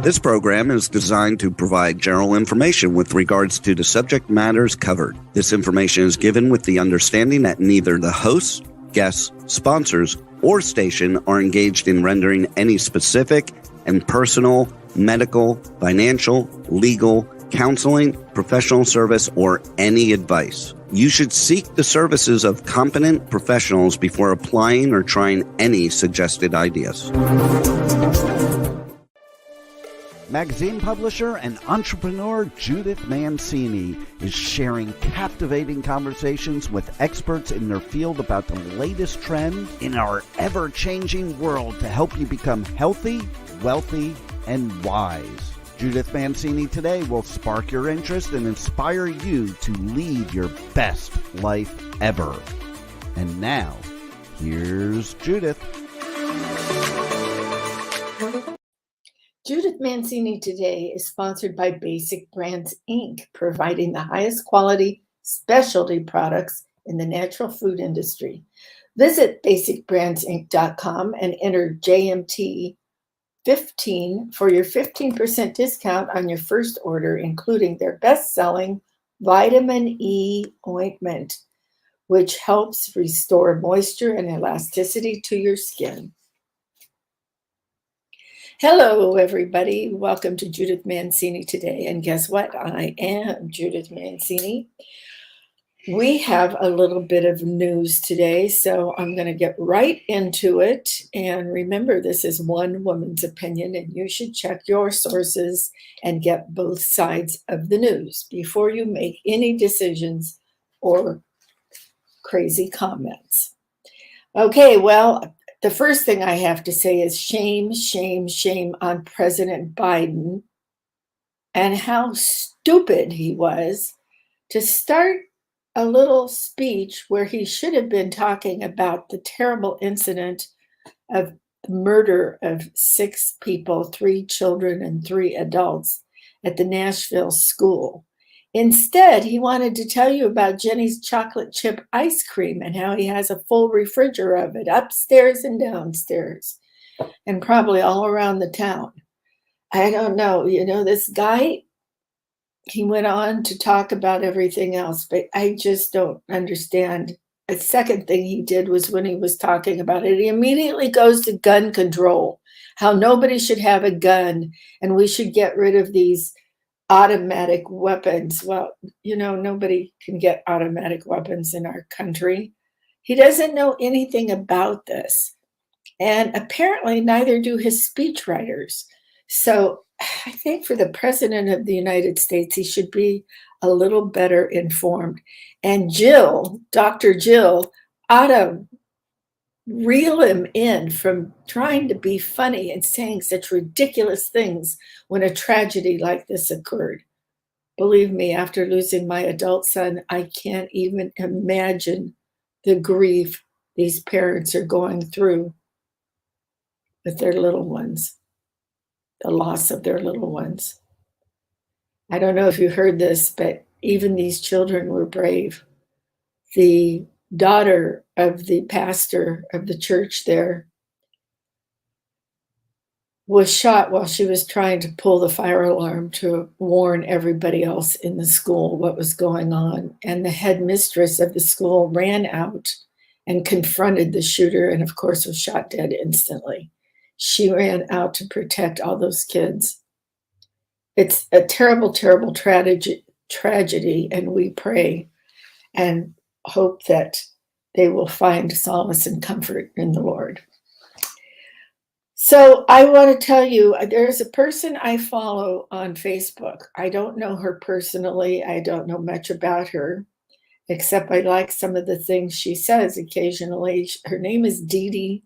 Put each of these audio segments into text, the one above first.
This program is designed to provide general information with regards to the subject matters covered. This information is given with the understanding that neither the hosts, guests, sponsors, or station are engaged in rendering any specific and personal, medical, financial, legal, counseling, professional service, or any advice. You should seek the services of competent professionals before applying or trying any suggested ideas. Magazine publisher and entrepreneur Judith Mancini is sharing captivating conversations with experts in their field about the latest trend in our ever-changing world to help you become healthy, wealthy, and wise. Judith Mancini Today will spark your interest and inspire you to lead your best life ever. And now, here's Judith. Judith Mancini Today is sponsored by Basic Brands, Inc., providing the highest quality specialty products in the natural food industry. Visit basicbrandsinc.com and enter JMT15 for your 15% discount on your first order, including their best-selling Vitamin E ointment, which helps restore moisture and elasticity to your skin. Hello, everybody. Welcome to Judith Mancini Today. And guess what? I am Judith Mancini. We have a little bit of news today, so I'm going to get right into it. And remember, this is one woman's opinion, and you should check your sources and get both sides of the news before you make any decisions or crazy comments. Okay, well, the first thing I have to say is shame, shame, shame on President Biden and how stupid he was to start a little speech where he should have been talking about the terrible incident of the murder of 6 people, 3 children and 3 adults at the Nashville school. Instead, he wanted to tell you about Jenny's chocolate chip ice cream and how he has a full refrigerator of it upstairs and downstairs and probably all around the town. I don't know. This guy, he went on to talk about everything else, but I just don't understand. The second thing he did was when he was talking about it, he immediately goes to gun control, how nobody should have a gun and we should get rid of these automatic weapons. Well, nobody can get automatic weapons in our country. He doesn't know anything about this. And apparently neither do his speechwriters. So I think for the president of the United States, he should be a little better informed. And Dr. Jill, ought to reel him in from trying to be funny and saying such ridiculous things when a tragedy like this occurred. Believe me, after losing my adult son, I can't even imagine the grief these parents are going through with their little ones, the loss of their little ones. I don't know if you heard this, but even these children were brave. The daughter of the pastor of the church there was shot while she was trying to pull the fire alarm to warn everybody else in the school what was going on. And the headmistress of the school ran out and confronted the shooter and, of course, was shot dead instantly. She ran out to protect all those kids. It's a terrible, terrible tragedy, and we pray and hope that they will find solace and comfort in the Lord. So I want to tell you, there's a person I follow on Facebook. I don't know her personally. I don't know much about her, except I like some of the things she says occasionally. Her name is Dee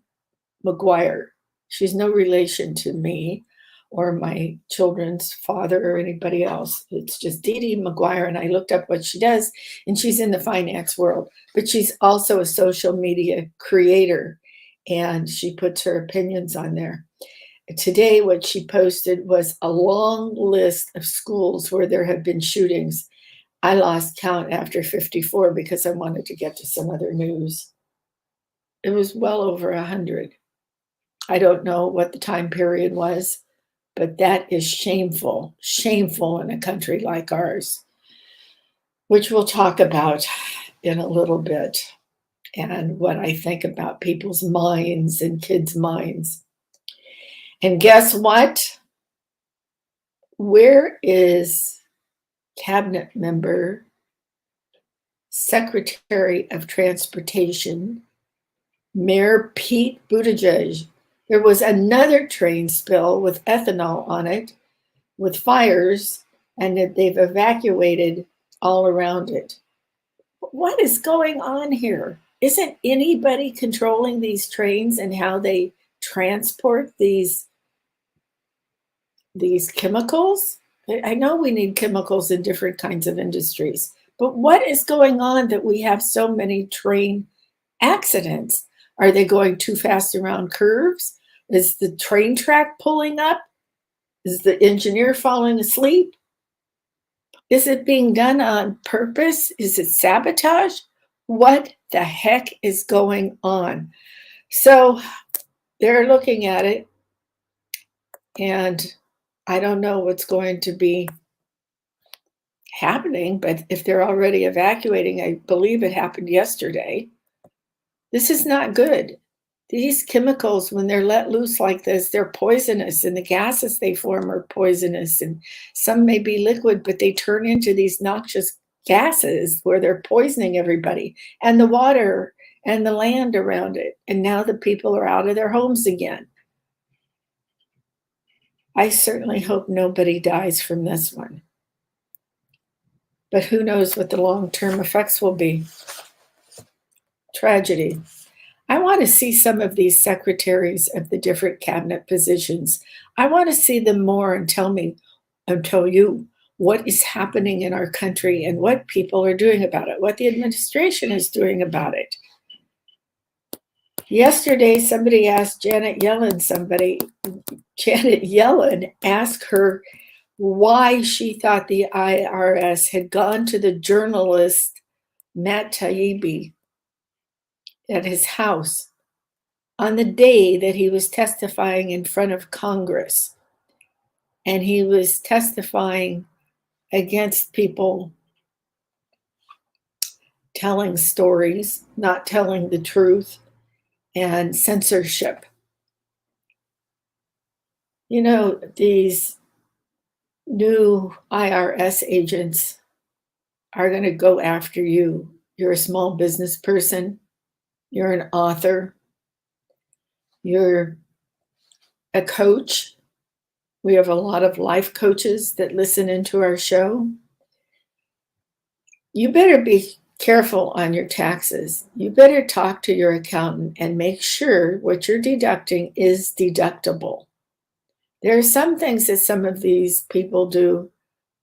McGuire. She's no relation to me or my children's father or anybody else. It's just Dee McGuire, and I looked up what she does, and she's in the finance world, but she's also a social media creator, and she puts her opinions on there. Today, what she posted was a long list of schools where there have been shootings. I lost count after 54 because I wanted to get to some other news. It was well over 100. I don't know what the time period was, But that is shameful in a country like ours, which we'll talk about in a little bit, and what I think about people's minds and kids' minds. And guess what? Where is Cabinet Member, Secretary of Transportation, Mayor Pete Buttigieg? There was another train spill with ethanol on it, with fires, and that they've evacuated all around it. What is going on here? Isn't anybody controlling these trains and how they transport these chemicals? I know we need chemicals in different kinds of industries, but what is going on that we have so many train accidents? Are they going too fast around curves? Is the train track pulling up? Is the engineer falling asleep? Is it being done on purpose? Is it sabotage? What the heck is going on? So they're looking at it, and I don't know what's going to be happening, but if they're already evacuating, I believe it happened yesterday. This is not good. These chemicals, when they're let loose like this, they're poisonous, and the gases they form are poisonous, and some may be liquid, but they turn into these noxious gases where they're poisoning everybody and the water and the land around it. And now the people are out of their homes again. I certainly hope nobody dies from this one. But who knows what the long-term effects will be. Tragedy. I want to see some of these secretaries of the different cabinet positions. I want to see them more and tell you what is happening in our country and what people are doing about it, what the administration is doing about it. Yesterday, somebody asked Janet Yellen asked her why she thought the IRS had gone to the journalist Matt Taibbi at his house on the day that he was testifying in front of Congress. And he was testifying against people telling stories, not telling the truth, and censorship. You know, these new IRS agents are going to go after you. You're a small business person, you're an author, you're a coach. We have a lot of life coaches that listen into our show. You better be careful on your taxes. You better talk to your accountant and make sure what you're deducting is deductible. There are some things that some of these people do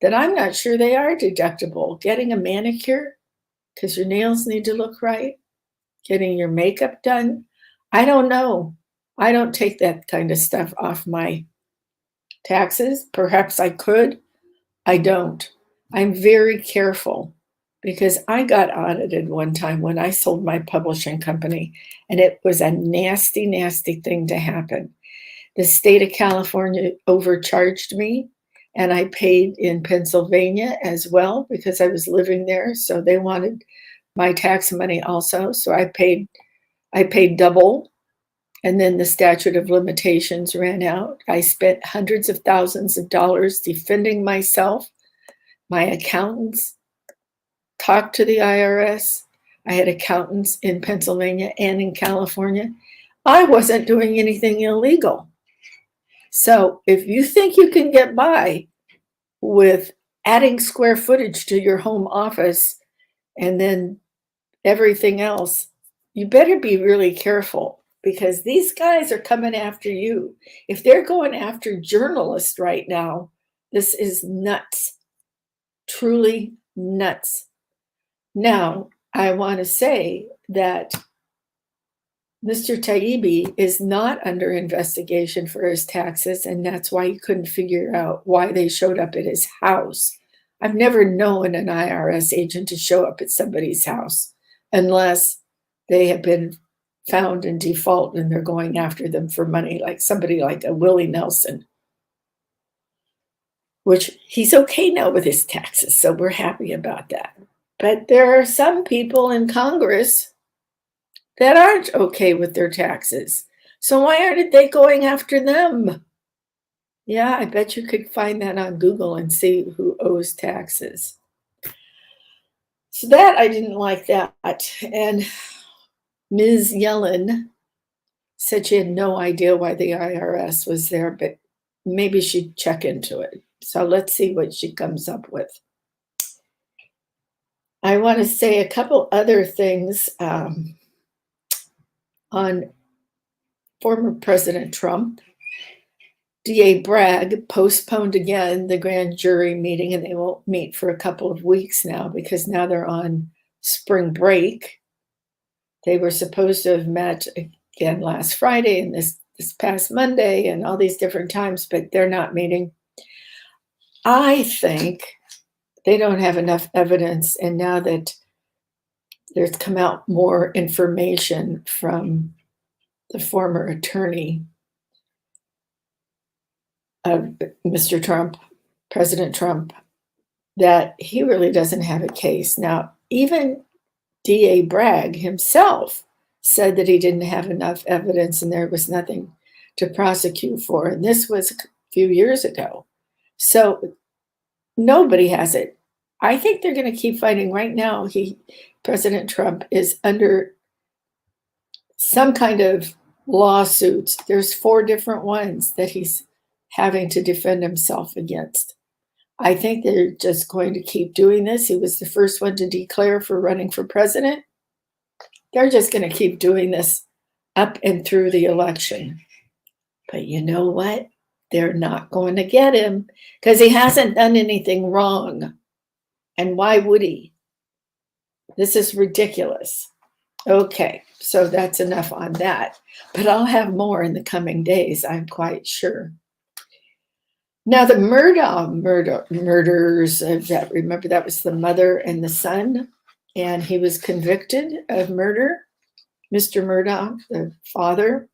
that I'm not sure they are deductible. Getting a manicure because your nails need to look right, getting your makeup done. I don't know. I don't take that kind of stuff off my taxes. Perhaps I could. I don't. I'm very careful because I got audited one time when I sold my publishing company, and it was a nasty, nasty thing to happen. The state of California overcharged me, and I paid in Pennsylvania as well because I was living there. So they wanted my tax money also. So I paid double. And then the statute of limitations ran out. I spent hundreds of thousands of dollars defending myself. My accountants talked to the IRS. I had accountants in Pennsylvania and in California. I wasn't doing anything illegal. So if you think you can get by with adding square footage to your home office and then everything else, you better be really careful because these guys are coming after you. If they're going after journalists right now, this is nuts, truly nuts. Now, I want to say that Mr. Taibbi is not under investigation for his taxes, and that's why he couldn't figure out why they showed up at his house. I've never known an IRS agent to show up at somebody's house unless they have been found in default and they're going after them for money, like somebody like a Willie Nelson. which he's okay now with his taxes, so we're happy about that. But there are some people in Congress that aren't okay with their taxes. So why aren't they going after them? Yeah, I bet you could find that on Google and see who owes taxes. So that, I didn't like that. And Ms. Yellen said she had no idea why the IRS was there, but maybe she'd check into it. So let's see what she comes up with. I want to say a couple other things on former President Trump. DA Bragg postponed again the grand jury meeting, and they won't meet for a couple of weeks now because now they're on spring break. They were supposed to have met again last Friday and this past Monday and all these different times, but they're not meeting. I think they don't have enough evidence, and now that there's come out more information from the former attorney of Mr. Trump, President Trump, that he really doesn't have a case. Now, even DA Bragg himself said that he didn't have enough evidence and there was nothing to prosecute for. And this was a few years ago. So nobody has it. I think they're going to keep fighting. Right now, President Trump is under some kind of lawsuits. There's 4 different ones that he's having to defend himself against. I think they're just going to keep doing this. He was the first one to declare for running for president. They're just going to keep doing this up and through the election. But you know what? They're not going to get him because he hasn't done anything wrong. And why would he? This is ridiculous. Okay, so that's enough on that. But I'll have more in the coming days, I'm quite sure. Now, the murders, remember that was the mother and the son, and he was convicted of murder, Mr. Murdaugh, the father.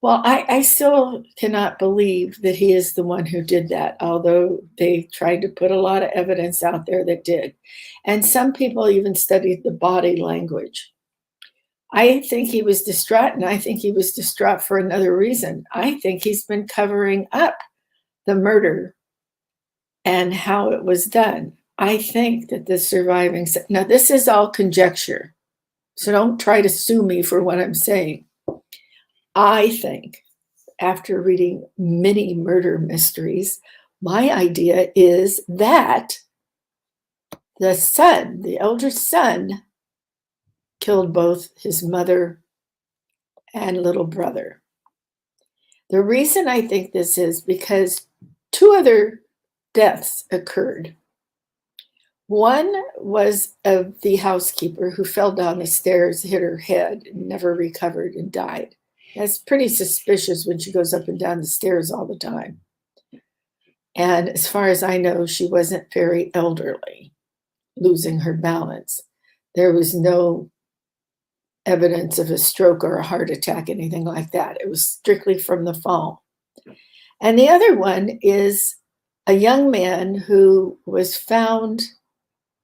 Well, I still cannot believe that he is the one who did that, although they tried to put a lot of evidence out there that did. And some people even studied the body language. I think he was distraught, and I think he was distraught for another reason. I think he's been covering up the murder and how it was done. I think that the surviving, now this is all conjecture, so don't try to sue me for what I'm saying. I think after reading many murder mysteries, my idea is that the son, the elder son, killed both his mother and little brother. The reason I think this is because 2 other deaths occurred. One was of the housekeeper who fell down the stairs, hit her head, and never recovered and died. That's pretty suspicious when she goes up and down the stairs all the time. And as far as I know, she wasn't very elderly, losing her balance. There was no evidence of a stroke or a heart attack, anything like that. It was strictly from the fall. And the other one is a young man who was found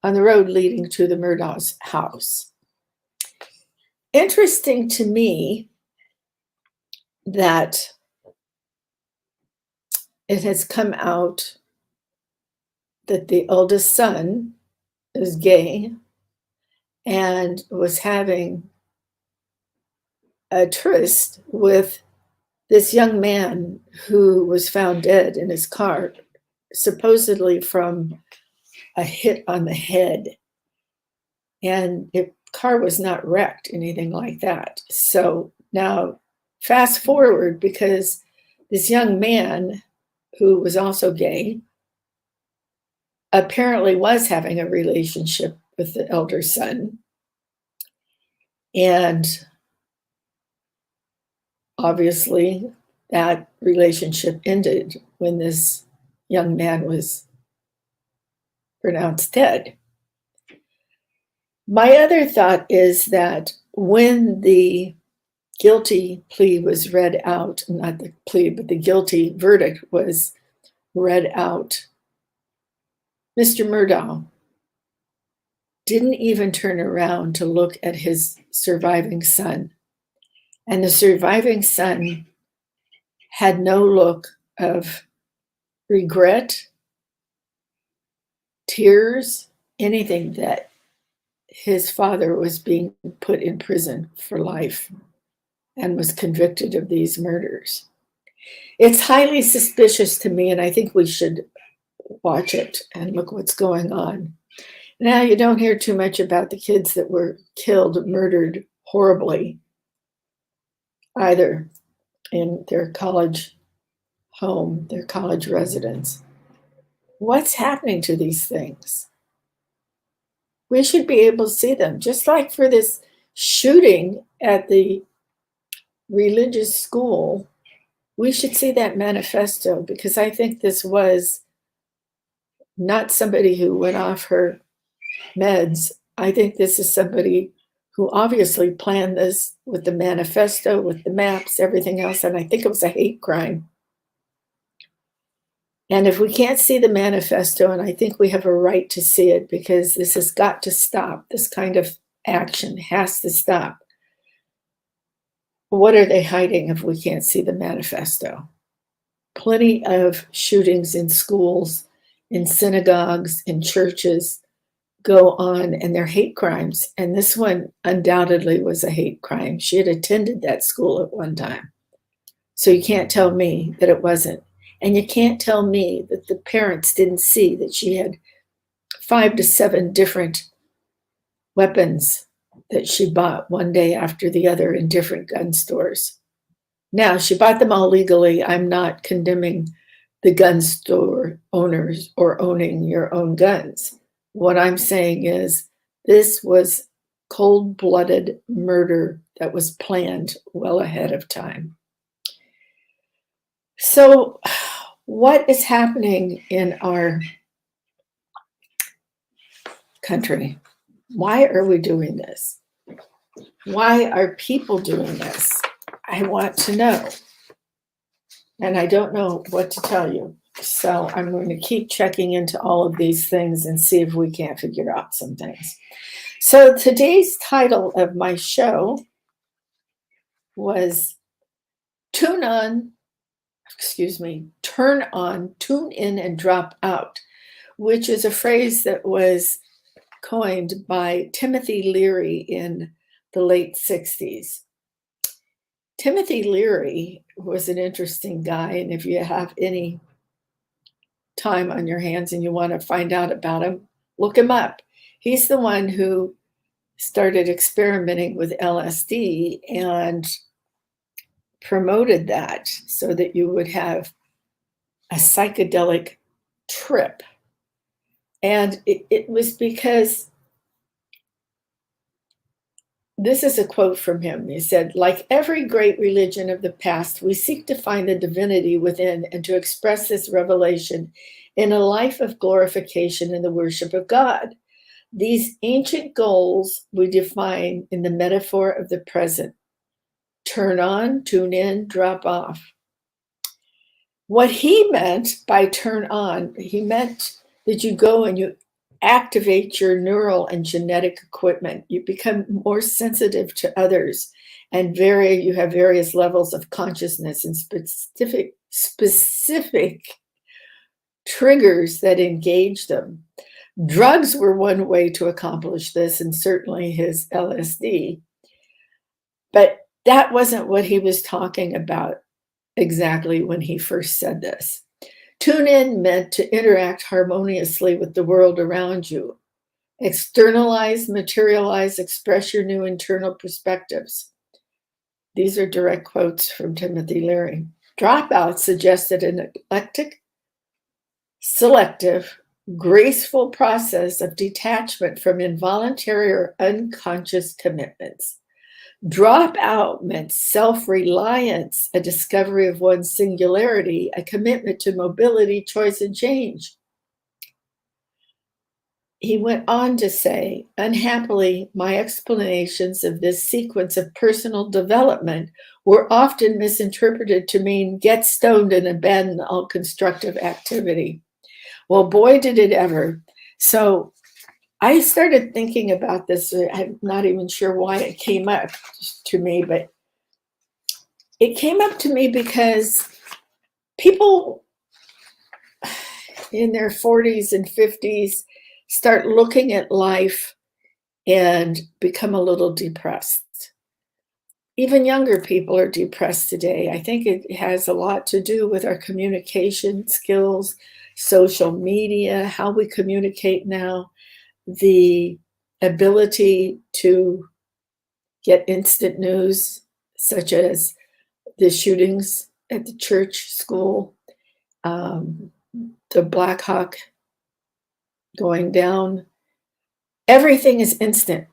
on the road leading to the Murdaugh's house. Interesting to me that it has come out that the oldest son is gay and was having a tryst with this young man who was found dead in his car, supposedly from a hit on the head. And the car was not wrecked, anything like that. So now fast forward, because this young man who was also gay apparently was having a relationship with the elder son. And obviously that relationship ended when this young man was pronounced dead. My other thought is that when the guilty plea was read out, not the plea, but the guilty verdict was read out, Mr. Murdaugh didn't even turn around to look at his surviving son. And the surviving son had no look of regret, tears, anything, that his father was being put in prison for life and was convicted of these murders. It's highly suspicious to me, and I think we should watch it and look what's going on. Now, you don't hear too much about the kids that were killed, murdered horribly, either in their college home, their college residence. What's happening to these things? We should be able to see them. Just like for this shooting at the religious school, we should see that manifesto, because I think this was not somebody who went off her meds. I think this is somebody who obviously planned this with the manifesto, with the maps, everything else. And I think it was a hate crime. And if we can't see the manifesto, and I think we have a right to see it, because this has got to stop. This kind of action has to stop. What are they hiding if we can't see the manifesto? Plenty of shootings in schools, in synagogues, in churches go on, and they're hate crimes. And this one undoubtedly was a hate crime. She had attended that school at one time. So you can't tell me that it wasn't. And you can't tell me that the parents didn't see that she had 5 to 7 different weapons that she bought one day after the other in different gun stores. Now, she bought them all legally. I'm not condemning the gun store owners or owning your own guns. What I'm saying is this was cold-blooded murder that was planned well ahead of time. So what is happening in our country? Why are we doing this? Why are people doing this? I want to know. And I don't know what to tell you. So I'm going to keep checking into all of these things and see if we can't figure out some things. So today's title of my show was Turn on, tune in and drop out, which is a phrase that was coined by Timothy Leary in the late 60s. Timothy Leary was an interesting guy, and if you have any time on your hands and you want to find out about him, look him up. He's the one who started experimenting with LSD and promoted that so that you would have a psychedelic trip. And it was because, this is a quote from him. He said, "Like every great religion of the past, we seek to find the divinity within and to express this revelation in a life of glorification and the worship of God. These ancient goals we define in the metaphor of the present. Turn on, tune in, drop off." What he meant by turn on, he meant that you go and you activate your neural and genetic equipment. You become more sensitive to others, and you have various levels of consciousness and specific triggers that engage them. Drugs were one way to accomplish this, and certainly his LSD. But that wasn't what he was talking about exactly when he first said this. Tune in meant to interact harmoniously with the world around you. Externalize, materialize, express your new internal perspectives. These are direct quotes from Timothy Leary. Dropout suggested an eclectic, selective, graceful process of detachment from involuntary or unconscious commitments. Drop out meant self-reliance, a discovery of one's singularity, a commitment to mobility, choice, and change. He went on to say, unhappily, my explanations of this sequence of personal development were often misinterpreted to mean get stoned and abandon all constructive activity. Well, boy, did it ever. So I started thinking about this. I'm not even sure why it came up to me, but it came up to me because people in their 40s and 50s start looking at life and become a little depressed. Even younger people are depressed today. I think it has a lot to do with our communication skills, social media, how we communicate now, the ability to get instant news, such as the shootings at the church school, the Black Hawk going down. Everything is instant.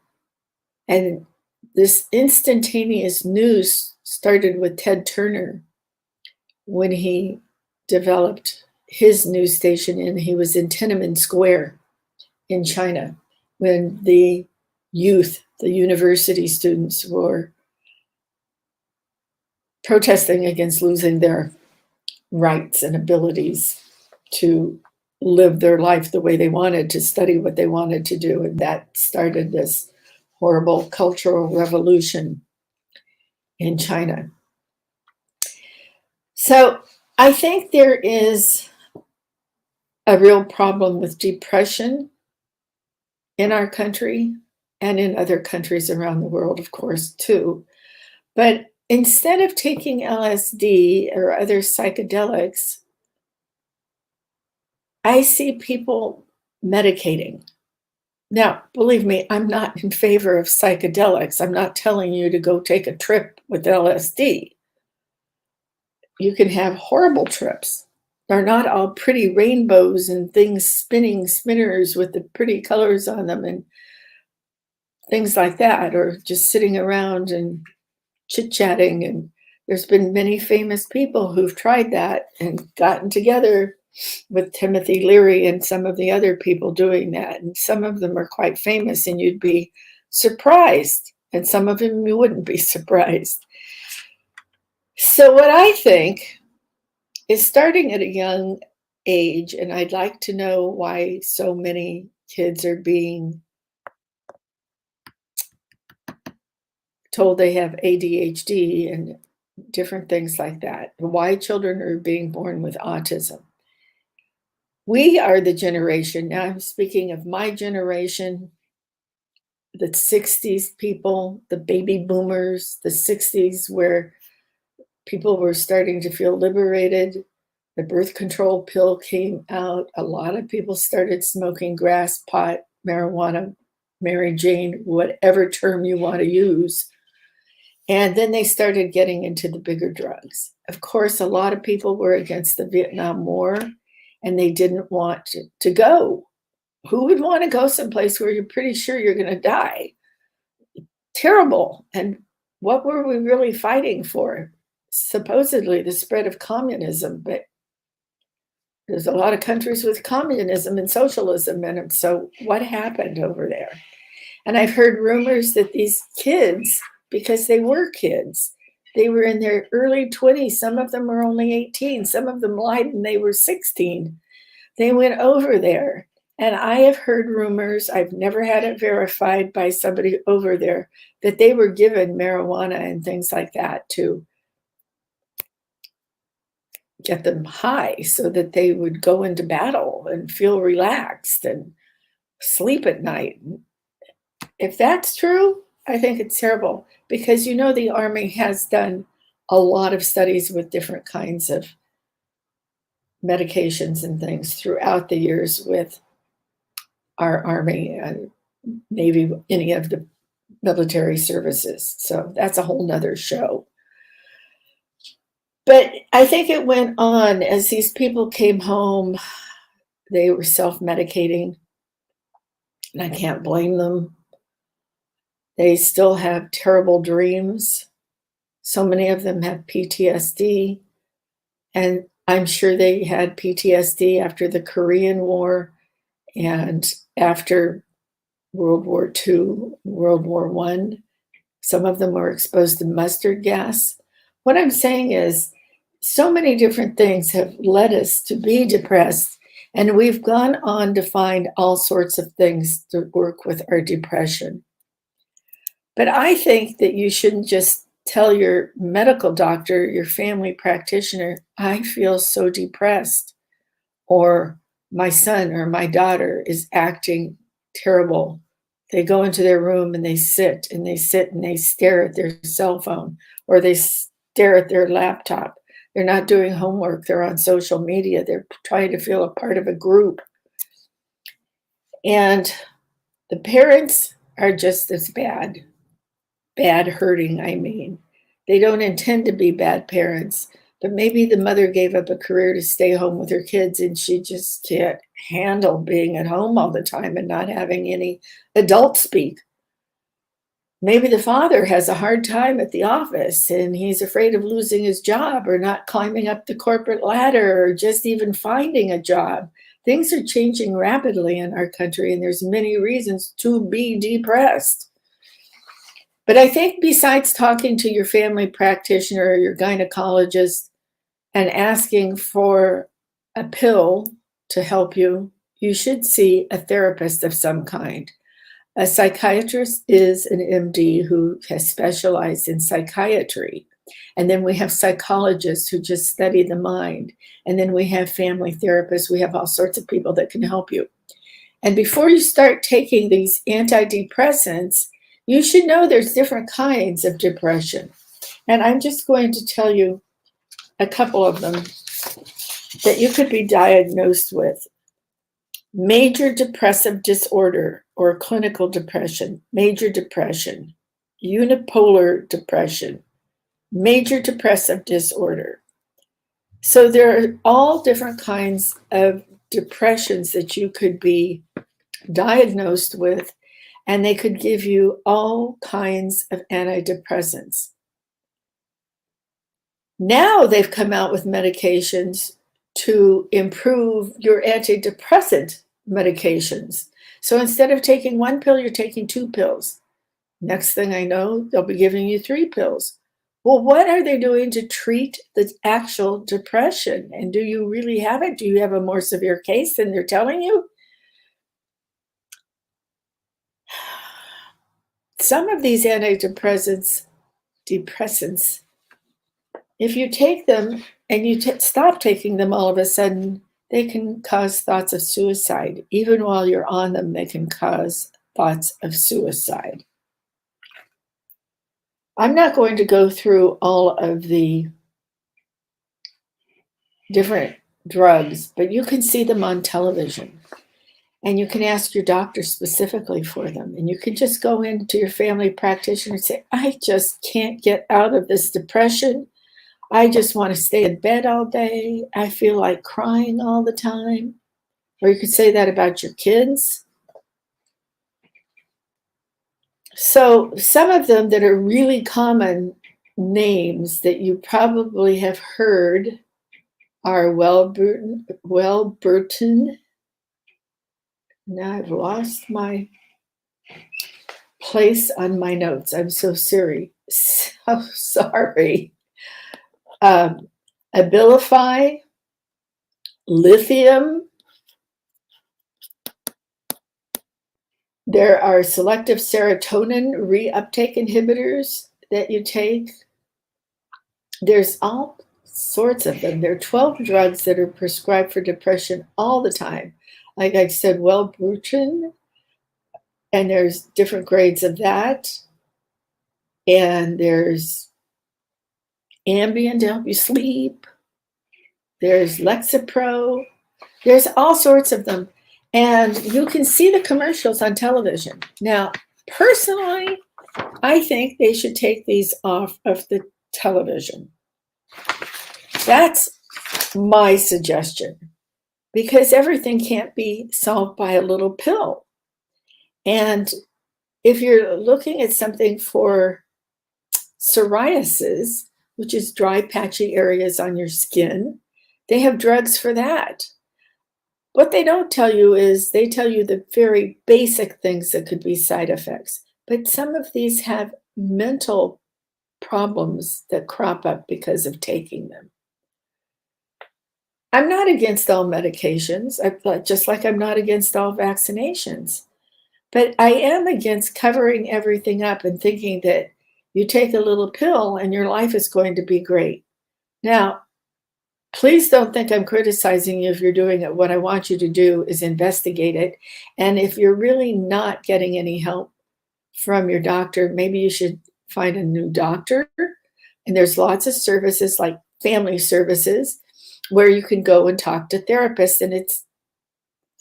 And this instantaneous news started with Ted Turner when he developed his news station, and he was in Tiananmen Square in China when the youth, the university students, were protesting against losing their rights and abilities to live their life the way they wanted, to study what they wanted to do. And that started this horrible cultural revolution in China. So I think there is a real problem with depression in our country and in other countries around the world, of course, too. But instead of taking LSD or other psychedelics, I see people medicating. Now, believe me, I'm not in favor of psychedelics. I'm not telling you to go take a trip with LSD. You can have horrible trips. They're not all pretty rainbows and things spinning spinners with the pretty colors on them and things like that, or just sitting around and chit-chatting. And there's been many famous people who've tried that and gotten together with Timothy Leary and some of the other people doing that. And some of them are quite famous, and you'd be surprised. And some of them you wouldn't be surprised. So what I think is starting at a young age, and I'd like to know why so many kids are being told they have ADHD and different things like that, why children are being born with autism. We are the generation, now I'm speaking of my generation, the 60s people, the baby boomers, the 60s, where people were starting to feel liberated. The birth control pill came out. A lot of people started smoking grass, pot, marijuana, Mary Jane, whatever term you want to use. And then they started getting into the bigger drugs. Of course, a lot of people were against the Vietnam War, and they didn't want to go. Who would want to go someplace where you're pretty sure you're going to die? Terrible. And what were we really fighting for? Supposedly the spread of communism, but there's a lot of countries with communism and socialism in them. So what happened over there? And I've heard rumors that these kids, because they were kids, they were in their early 20s. Some of them were only 18. Some of them lied and they were 16. They went over there. And I have heard rumors, I've never had it verified by somebody over there, that they were given marijuana and things like that to get them high so that they would go into battle and feel relaxed and sleep at night. If that's true, I think it's terrible, because the Army has done a lot of studies with different kinds of medications and things throughout the years with our Army and Navy, any of the military services. So that's a whole nother show. But I think it went on as these people came home, they were self-medicating, and I can't blame them. They still have terrible dreams. So many of them have PTSD, and I'm sure they had PTSD after the Korean War and after World War II, World War I. Some of them were exposed to mustard gas. What I'm saying is, so many different things have led us to be depressed, and we've gone on to find all sorts of things to work with our depression. But I think that you shouldn't just tell your medical doctor, your family practitioner, I feel so depressed, or my son or my daughter is acting terrible. They go into their room and they sit and they sit and they stare at their cell phone, or they stare at their laptop. They're not doing homework. They're on social media. They're trying to feel a part of a group. And the parents are just as bad. Bad hurting, I mean. They don't intend to be bad parents, but maybe the mother gave up a career to stay home with her kids and she just can't handle being at home all the time and not having any adult speak. Maybe the father has a hard time at the office and he's afraid of losing his job or not climbing up the corporate ladder or just even finding a job. Things are changing rapidly in our country, and there's many reasons to be depressed. But I think besides talking to your family practitioner or your gynecologist and asking for a pill to help you, you should see a therapist of some kind. A psychiatrist is an MD who has specialized in psychiatry. And then we have psychologists who just study the mind. And then we have family therapists. We have all sorts of people that can help you. And before you start taking these antidepressants, you should know there's different kinds of depression. And I'm just going to tell you a couple of them that you could be diagnosed with. Major depressive disorder or clinical depression, major depression, unipolar depression, major depressive disorder. So there are all different kinds of depressions that you could be diagnosed with, and they could give you all kinds of antidepressants. Now they've come out with medications to improve your antidepressant medications. So instead of taking one pill, you're taking 2 pills. Next thing I know, they'll be giving you 3 pills. Well, what are they doing to treat the actual depression? And do you really have it? Do you have a more severe case than they're telling you? Some of these antidepressants, if you take them and you stop taking them all of a sudden, they can cause thoughts of suicide. Even while you're on them, they can cause thoughts of suicide. I'm not going to go through all of the different drugs, but you can see them on television. And you can ask your doctor specifically for them. And you can just go into your family practitioner and say, I just can't get out of this depression. I just want to stay in bed all day. I feel like crying all the time. Or you could say that about your kids. So some of them that are really common names that you probably have heard are Wellbutrin. Now I've lost my place on my notes. I'm so sorry. So sorry. Abilify, lithium. There are selective serotonin reuptake inhibitors that you take. There's all sorts of them. There are 12 drugs that are prescribed for depression all the time. Like I said, Wellbutrin, and there's different grades of that. And there's Ambien to help you sleep. There's Lexapro. There's all sorts of them. And you can see the commercials on television. Now, personally, I think they should take these off of the television. That's my suggestion, because everything can't be solved by a little pill. And if you're looking at something for psoriasis, which is dry, patchy areas on your skin, they have drugs for that. What they don't tell you is they tell you the very basic things that could be side effects. But some of these have mental problems that crop up because of taking them. I'm not against all medications, just like I'm not against all vaccinations. But I am against covering everything up and thinking that you take a little pill and your life is going to be great. Now, please don't think I'm criticizing you if you're doing it. What I want you to do is investigate it. And if you're really not getting any help from your doctor, maybe you should find a new doctor. And there's lots of services like family services where you can go and talk to therapists, and it's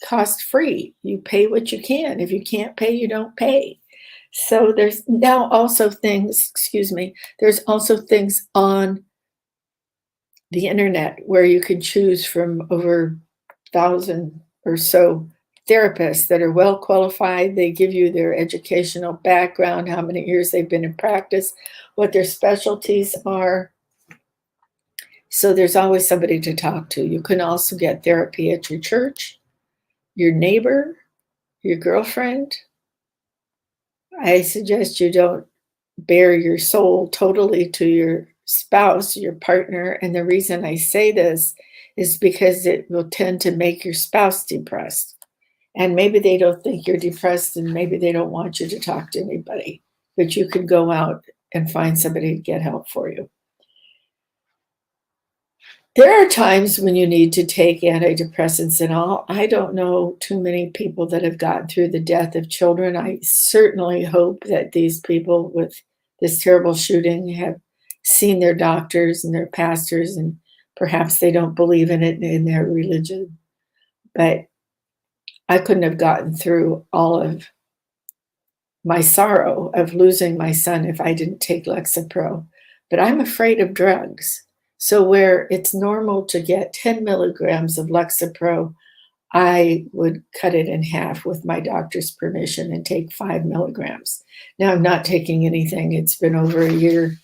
cost free. You pay what you can. If you can't pay, you don't pay. So there's now also things, there's also things on the internet where you can choose from over 1,000 or so therapists that are well qualified. They give you their educational background, how many years they've been in practice, what their specialties are. So there's always somebody to talk to. You can also get therapy at your church, your neighbor, your girlfriend. I suggest you don't bare your soul totally to your spouse, your partner. And the reason I say this is because it will tend to make your spouse depressed. And maybe they don't think you're depressed, and maybe they don't want you to talk to anybody, but you can go out and find somebody to get help for you. There are times when you need to take antidepressants and all. I don't know too many people that have gotten through the death of children. I certainly hope that these people with this terrible shooting have seen their doctors and their pastors, and perhaps they don't believe in it in their religion. But I couldn't have gotten through all of my sorrow of losing my son if I didn't take Lexapro. But I'm afraid of drugs. So where it's normal to get 10 milligrams of Lexapro, I would cut it in half with my doctor's permission and take 5 milligrams. Now I'm not taking anything. It's been over a year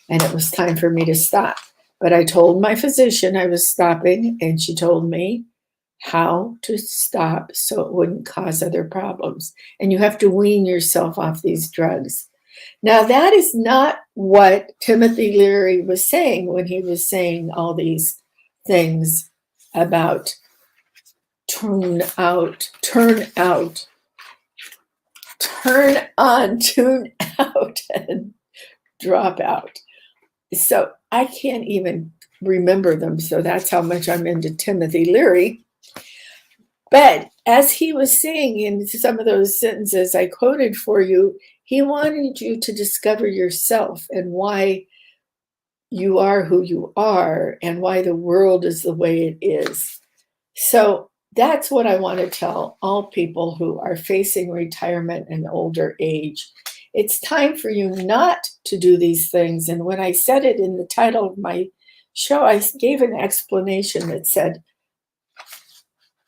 and it was time for me to stop. But I told my physician I was stopping, and she told me how to stop so it wouldn't cause other problems. And you have to wean yourself off these drugs. Now, that is not what Timothy Leary was saying when he was saying all these things about turn out, turn on, tune out, and drop out. So I can't even remember them. So that's how much I'm into Timothy Leary. But as he was saying in some of those sentences I quoted for you, he wanted you to discover yourself and why you are who you are and why the world is the way it is. So that's what I want to tell all people who are facing retirement and older age. It's time for you not to do these things. And when I said it in the title of my show, I gave an explanation that said,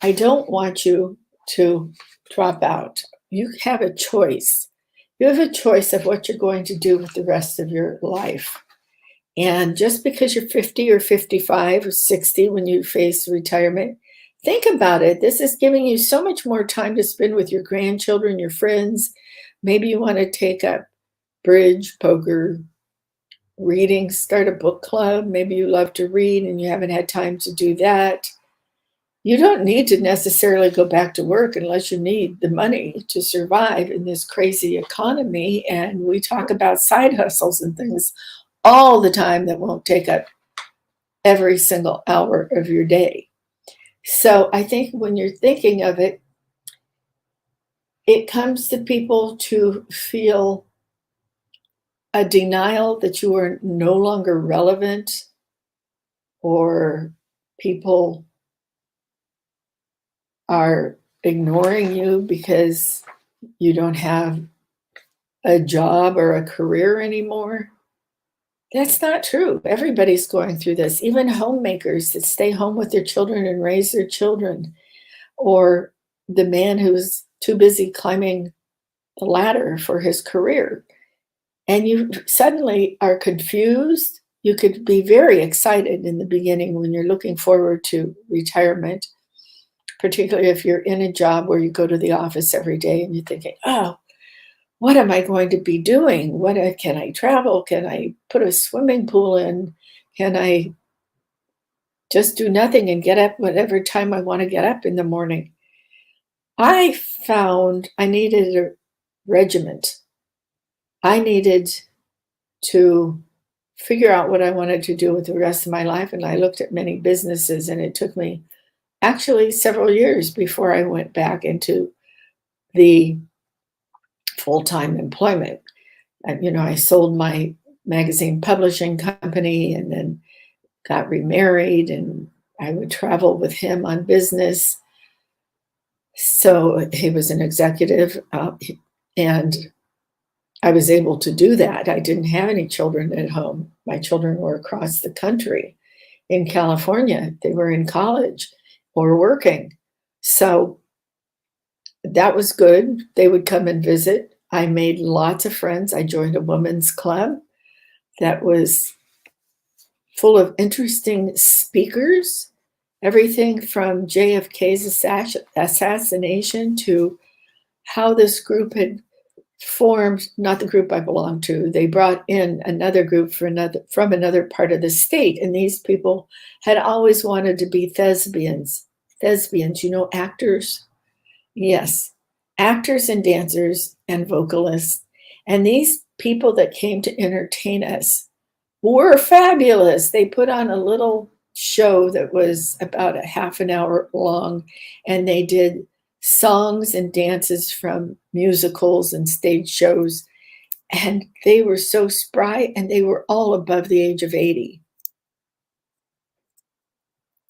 I don't want you to drop out. You have a choice. You have a choice of what you're going to do with the rest of your life. And just because you're 50 or 55 or 60 when you face retirement, think about it. This is giving you so much more time to spend with your grandchildren, your friends. Maybe you want to take up bridge, poker, reading, start a book club. Maybe you love to read and you haven't had time to do that. You don't need to necessarily go back to work unless you need the money to survive in this crazy economy. And we talk about side hustles and things all the time that won't take up every single hour of your day. So I think when you're thinking of it, it comes to people to feel a denial that you are no longer relevant, or people are ignoring you because you don't have a job or a career anymore. That's not true. Everybody's going through this, even homemakers that stay home with their children and raise their children, or the man who's too busy climbing the ladder for his career. And you suddenly are confused. You could be very excited in the beginning when you're looking forward to retirement, particularly if you're in a job where you go to the office every day and you're thinking, oh, what am I going to be doing? Can I travel? Can I put a swimming pool in? Can I just do nothing and get up whatever time I want to get up in the morning? I found I needed a regiment. I needed to figure out what I wanted to do with the rest of my life. And I looked at many businesses, and it took me actually several years before I went back into the full-time employment. And, I sold my magazine publishing company and then got remarried, and I would travel with him on business. So he was an executive, and I was able to do that. I didn't have any children at home. My children were across the country in California. They were in college or working. So that was good. They would come and visit. I made lots of friends. I joined a women's club that was full of interesting speakers, everything from JFK's assassination to how this group had formed, not the group I belonged to. They brought in another group from another part of the state, and these people had always wanted to be thespians. Thespians, actors? Yes, actors and dancers and vocalists. And these people that came to entertain us were fabulous. They put on a little show that was about a half an hour long, and they did songs and dances from musicals and stage shows. And they were so spry, and they were all above the age of 80.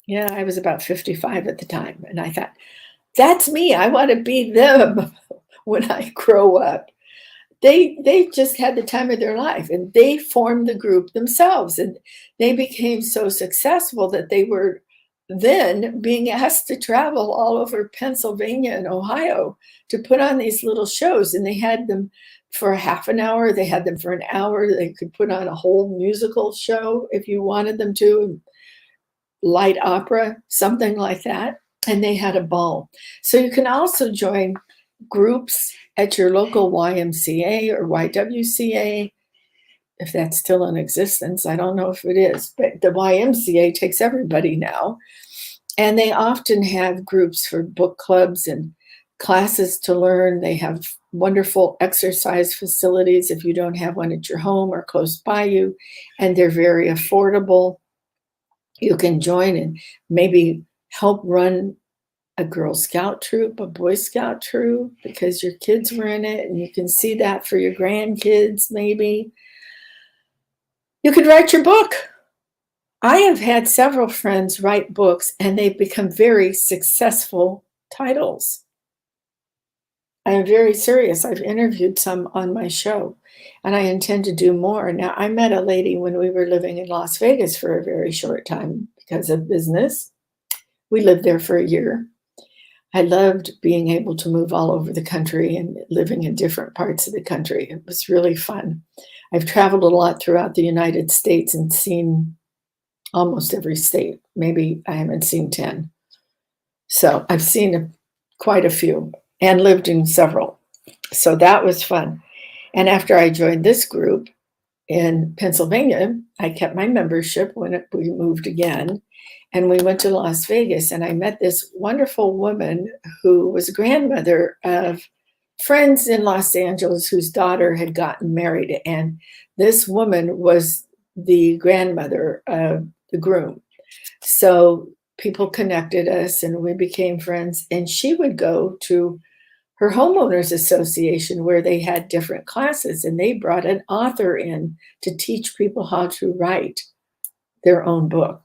Yeah, I was about 55 at the time. And I thought, that's me. I want to be them when I grow up. They just had the time of their life, and they formed the group themselves, and they became so successful that they were then being asked to travel all over Pennsylvania and Ohio to put on these little shows. And they had them for a half an hour. They had them for an hour. They could put on a whole musical show if you wanted them to, light opera, something like that. And they had a ball. So you can also join groups at your local YMCA or YWCA, if that's still in existence. I don't know if it is, but the YMCA takes everybody now. And they often have groups for book clubs and classes to learn. They have wonderful exercise facilities if you don't have one at your home or close by you, and they're very affordable. You can join and maybe help run a Girl Scout troop, a Boy Scout troop, because your kids were in it, and you can see that for your grandkids maybe. You could write your book. I have had several friends write books, and they've become very successful titles. I am very serious. I've interviewed some on my show, and I intend to do more. Now, I met a lady when we were living in Las Vegas for a very short time because of business. We lived there for a year. I loved being able to move all over the country and living in different parts of the country. It was really fun. I've traveled a lot throughout the United States and seen almost every state. Maybe I haven't seen 10. So I've seen quite a few and lived in several. So that was fun. And after I joined this group in Pennsylvania, I kept my membership when we moved again. And we went to Las Vegas, and I met this wonderful woman who was a grandmother of friends in Los Angeles whose daughter had gotten married. And this woman was the grandmother of the groom. So people connected us, and we became friends. And she would go to her homeowners association where they had different classes, and they brought an author in to teach people how to write their own book.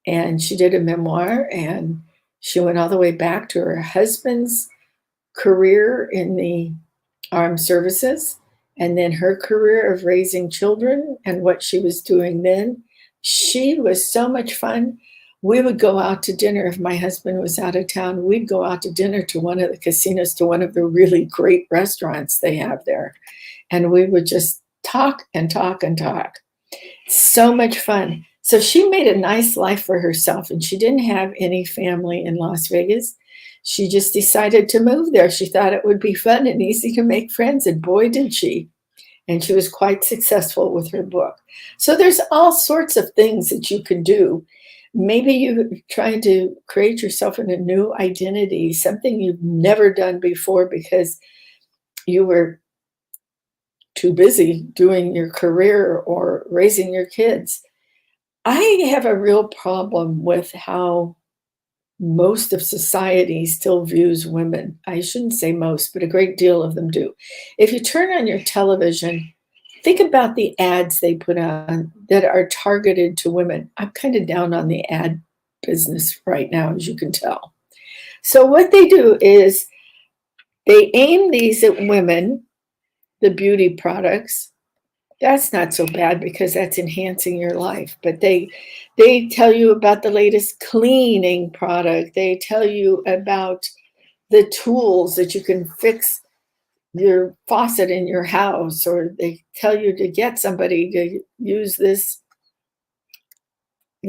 And she did a memoir, and she went all the way back to her husband's career in the armed services, and then her career of raising children and what she was doing then. She was so much fun. We would go out to dinner if my husband was out of town. We'd go out to dinner to one of the casinos, to one of the really great restaurants they have there. And we would just talk and talk and talk. So much fun. So she made a nice life for herself, and she didn't have any family in Las Vegas. she just decided to move there. She thought it would be fun and easy to make friends, and boy, did she. And she was quite successful with her book. So there's all sorts of things that you can do. Maybe you're trying to create yourself in a new identity, something you've never done before because you were too busy doing your career or raising your kids. I have a real problem with how most of society still views women. I shouldn't say most, but a great deal of them do. If you turn on your television, think about the ads they put on that are targeted to women. I'm kind of down on the ad business right now, as you can tell. So what they do is they aim these at women, the beauty products. That's not so bad because that's enhancing your life. But they tell you about the latest cleaning product. They tell you about the tools that you can fix your faucet in your house, or they tell you to get somebody to use this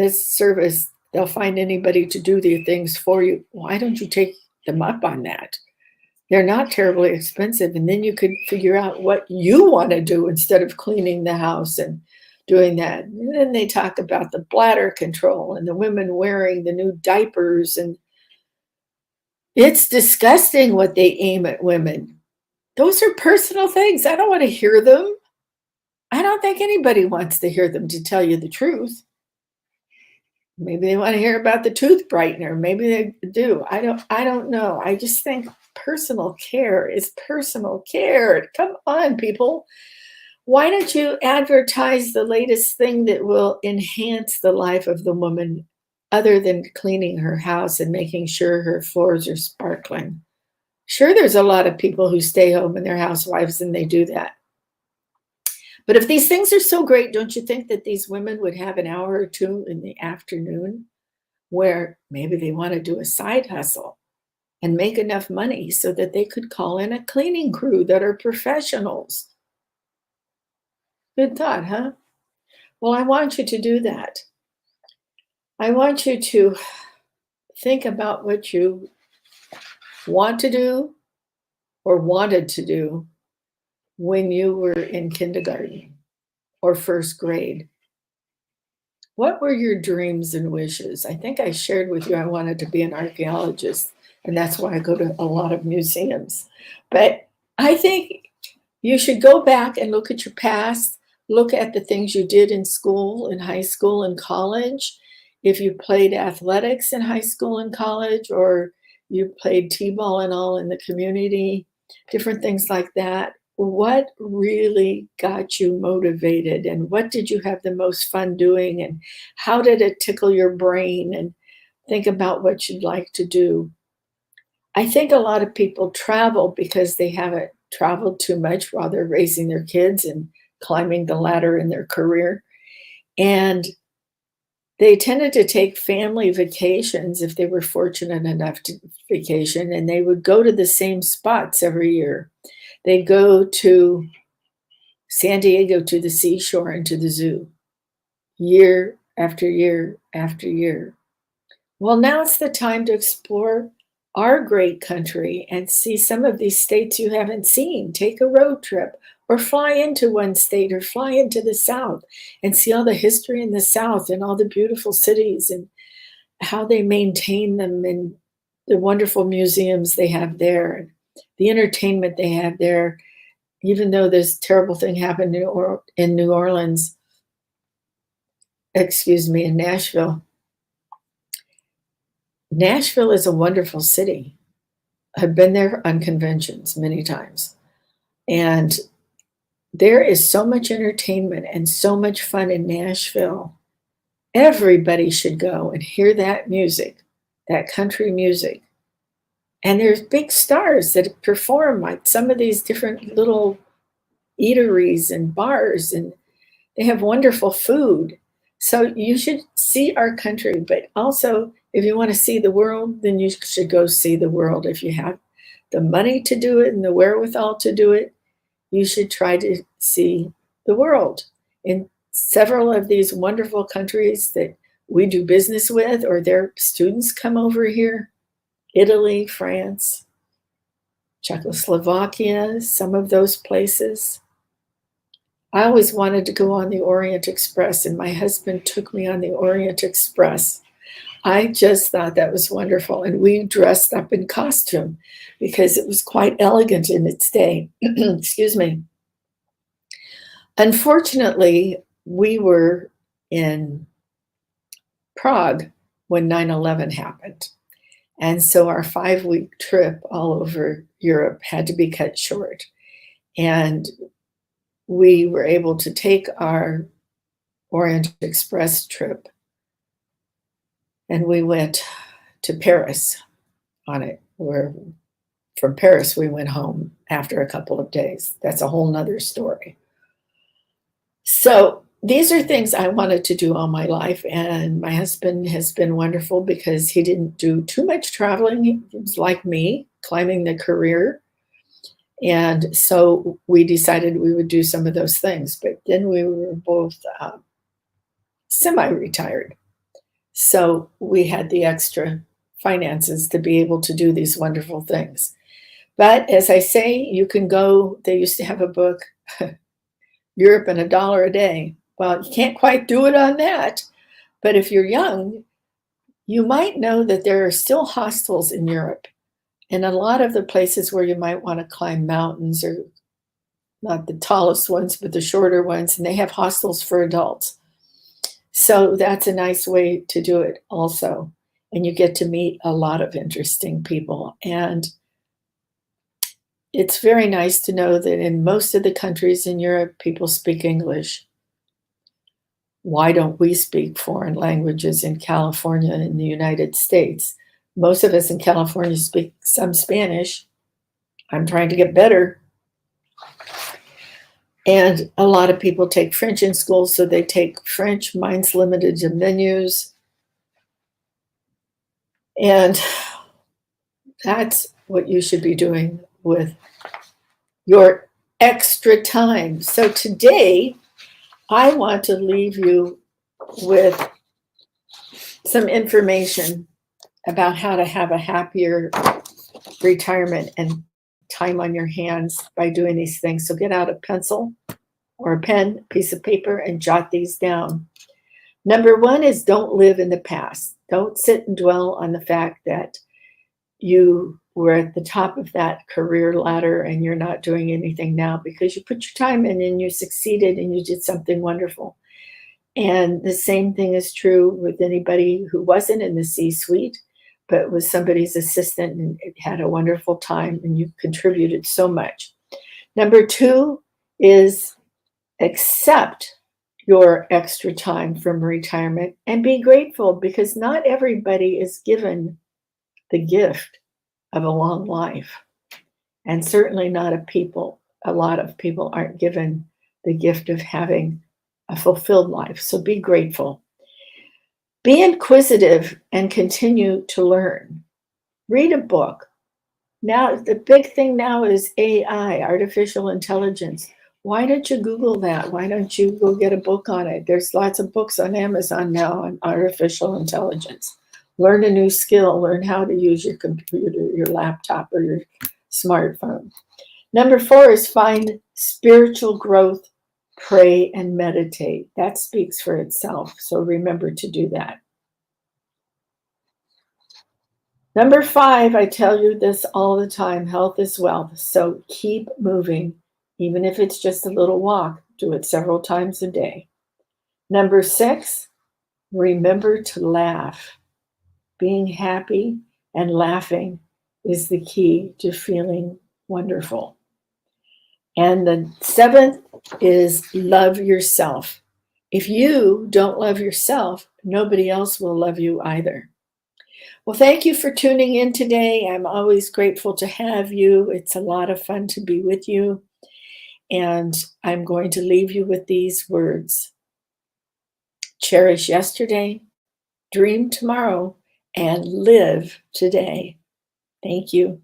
service. They'll find anybody to do the things for you. Why don't you take them up on that? They're not terribly expensive, and then you could figure out what you want to do instead of cleaning the house and doing that. And then they talk about the bladder control and the women wearing the new diapers, and it's disgusting what they aim at women. Those are personal things. I don't want to hear them. I don't think anybody wants to hear them, to tell you the truth. Maybe they want to hear about the tooth brightener. Maybe they do. I don't know. I just think personal care is personal care. Come on, people. Why don't you advertise the latest thing that will enhance the life of the woman other than cleaning her house and making sure her floors are sparkling? Sure, there's a lot of people who stay home and they're housewives and they do that. But if these things are so great, don't you think that these women would have an hour or two in the afternoon where maybe they want to do a side hustle and make enough money so that they could call in a cleaning crew that are professionals? Good thought, huh? Well, I want you to do that. I want you to think about what you want to do or wanted to do when you were in kindergarten or first grade. What were your dreams and wishes? I think I shared with you I wanted to be an archaeologist, and that's why I go to a lot of museums. But I think you should go back and look at your past, look at the things you did in school, in high school and college. If you played athletics in high school and college, or you played t-ball and all in the community, different things like that. What really got you motivated, and what did you have the most fun doing, and how did it tickle your brain? And think about what you'd like to do. I think a lot of people travel because they haven't traveled too much while they're raising their kids and climbing the ladder in their career. And they tended to take family vacations if they were fortunate enough to vacation, and they would go to the same spots every year. They'd go to San Diego, to the seashore, and to the zoo, year after year after year. Well, now it's the time to explore our great country and see some of these states you haven't seen. Take a road trip or fly into one state or fly into the South and see all the history in the South and all the beautiful cities and how they maintain them and the wonderful museums they have there, and the entertainment they have there. Even though this terrible thing happened in New Orleans, in Nashville. Nashville is a wonderful city. I've been there on conventions many times. And there is so much entertainment and so much fun in Nashville. Everybody should go and hear that music, that country music. And there's big stars that perform like some of these different little eateries and bars, and they have wonderful food. So you should see our country, but also if you want to see the world, then you should go see the world. If you have the money to do it and the wherewithal to do it, you should try to see the world. In several of these wonderful countries that we do business with, or their students come over here, Italy, France, Czechoslovakia, some of those places. I always wanted to go on the Orient Express, and my husband took me on the Orient Express. I just thought that was wonderful. And we dressed up in costume because it was quite elegant in its day. Excuse me. Unfortunately, we were in Prague when 9/11 happened. And so our 5-week trip all over Europe had to be cut short. And we were able to take our Orient Express trip, and we went to Paris on it, where from Paris we went home after a couple of days. That's a whole nother story. So these are things I wanted to do all my life, and my husband has been wonderful because he didn't do too much traveling. He was like me, climbing the career. And so we decided we would do some of those things, but then we were both semi-retired. So we had the extra finances to be able to do these wonderful things. But as I say, you can go, they used to have a book, Europe and $1 a day. Well, you can't quite do it on that. But if you're young, you might know that there are still hostels in Europe. And a lot of the places where you might want to climb mountains are not the tallest ones, but the shorter ones, and they have hostels for adults. So that's a nice way to do it also. And you get to meet a lot of interesting people. And it's very nice to know that in most of the countries in Europe, people speak English. Why don't we speak foreign languages in California and the United States? Most of us in California speak some Spanish. I'm trying to get better. And a lot of people take French in school, so they take French. Mine's limited to menus. And that's what you should be doing with your extra time. So today, I want to leave you with some information about how to have a happier retirement and time on your hands by doing these things. So get out a pencil or a pen, piece of paper, and jot these down. Number one is don't live in the past. Don't sit and dwell on the fact that you were at the top of that career ladder and you're not doing anything now, because you put your time in and you succeeded and you did something wonderful. And the same thing is true with anybody who wasn't in the C-suite, but was somebody's assistant and had a wonderful time and you contributed so much. Number two is accept your extra time from retirement and be grateful, because not everybody is given the gift of a long life. And certainly not a lot of people aren't given the gift of having a fulfilled life. So be grateful. Be inquisitive and continue to learn. Read a book. Now, the big thing now is AI, artificial intelligence. Why don't you Google that? Why don't you go get a book on it? There's lots of books on Amazon now on artificial intelligence. Learn a new skill. Learn how to use your computer, your laptop, or your smartphone. Number four is find spiritual growth, pray, and meditate. That speaks for itself. So remember to do that. Number five, I tell you this all the time, health is wealth. So keep moving, even if it's just a little walk. Do it several times a day. Number six, remember to laugh. Being happy and laughing is the key to feeling wonderful. And the seventh is love yourself. If you don't love yourself, nobody else will love you either. Well, thank you for tuning in today. I'm always grateful to have you. It's a lot of fun to be with you. And I'm going to leave you with these words. Cherish yesterday, dream tomorrow, and live today. Thank you.